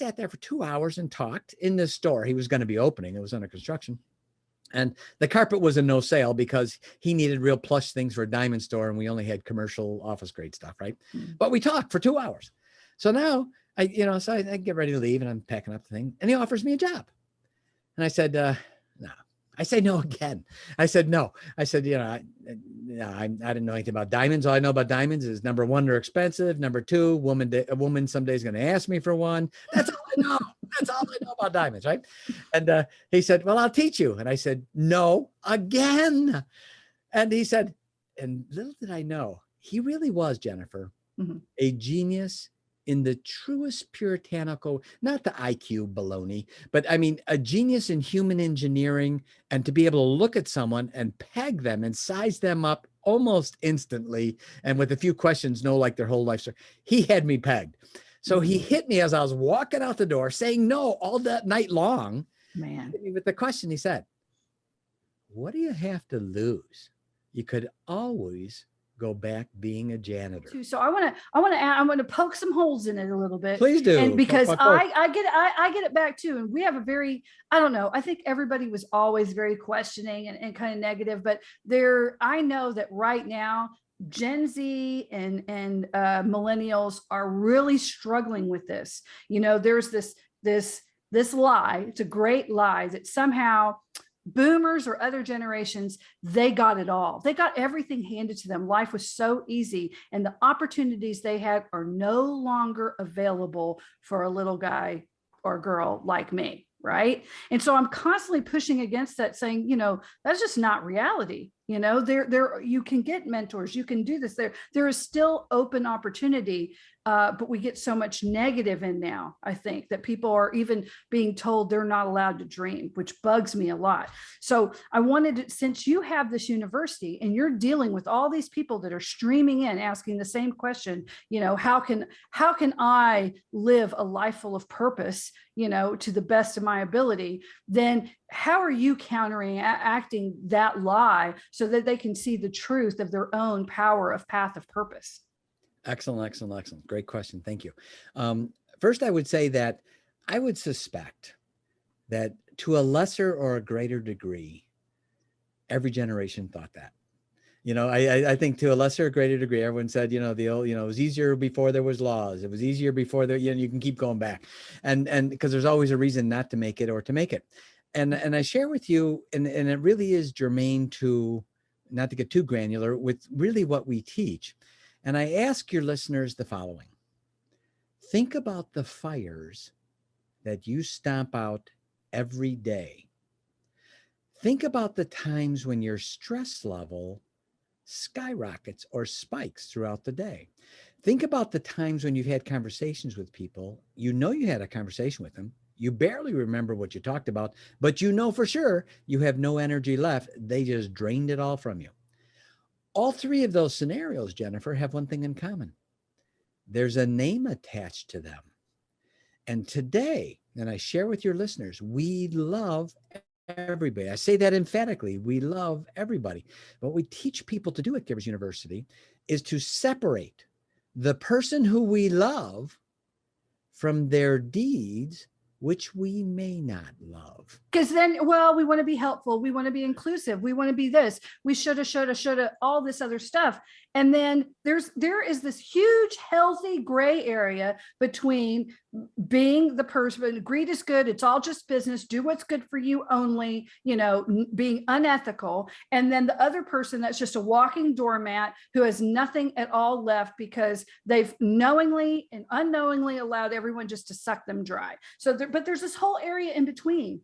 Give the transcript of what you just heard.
sat there for 2 hours and talked in this store he was going to be opening. It was under construction. And the carpet was a no sale because he needed real plush things for a diamond store. And we only had commercial office grade stuff. Right. But we talked for 2 hours. So now I get ready to leave and I'm packing up the thing and he offers me a job. And I said, no. I say no again. I said, no. I said, I didn't know anything about diamonds. All I know about diamonds is number one, they're expensive. Number two, a woman someday is going to ask me for one. That's all I know. That's all I know about diamonds. Right. And he said, well, I'll teach you. And I said, no, again. And he said, and little did I know, he really was, Jennifer, a genius in the truest puritanical, not the IQ baloney, but I mean, a genius in human engineering, and to be able to look at someone and peg them and size them up almost instantly. And with a few questions, know like their whole life story. He had me pegged. So he hit me as I was walking out the door saying no all that night long. Man, with the question, he said, what do you have to lose? You could always go back being a janitor. So I want to poke some holes in it a little bit. Please do. And because I get it back too. And we have a very, I don't know, I think everybody was always very questioning and kind of negative, but I know that right now, Gen Z and millennials are really struggling with this. There's this lie. It's a great lie that somehow boomers or other generations, they got it all. They got everything handed to them. Life was so easy, and the opportunities they had are no longer available for a little guy or girl like me. Right. And so I'm constantly pushing against that, saying, that's just not reality. You can get mentors, you can do this. There is still open opportunity, but we get so much negative in now, I think, that people are even being told they're not allowed to dream, which bugs me a lot. So I wanted to, since you have this university and you're dealing with all these people that are streaming in, asking the same question, how can I live a life full of purpose, to the best of my ability, then how are you counteracting that lie so that they can see the truth of their own power of path of purpose? Excellent. Great question. Thank you. First, I would say that I would suspect that to a lesser or a greater degree, every generation thought that. I think to a lesser or greater degree, everyone said, it was easier before there was laws. It was easier before there, you can keep going back. And because there's always a reason not to make it or to make it. And I share with you, and it really is germane to, not to get too granular, with really what we teach. And I ask your listeners the following. Think about the fires that you stomp out every day. Think about the times when your stress level skyrockets or spikes throughout the day. Think about the times when you've had conversations with people. You had a conversation with them. You barely remember what you talked about, but for sure you have no energy left. They just drained it all from you. All three of those scenarios, Jennifer, have one thing in common. There's a name attached to them. And today, and I share with your listeners, we love everybody. I say that emphatically. We love everybody. What we teach people to do at Givers University is to separate the person who we love from their deeds, which we may not love. Because then, we want to be helpful. We want to be inclusive. We want to be this. We shoulda, all this other stuff. And then there is this huge, healthy gray area between being the person, greed is good. It's all just business. Do what's good for you only, being unethical. And then the other person that's just a walking doormat who has nothing at all left because they've knowingly and unknowingly allowed everyone just to suck them dry. So but there's this whole area in between.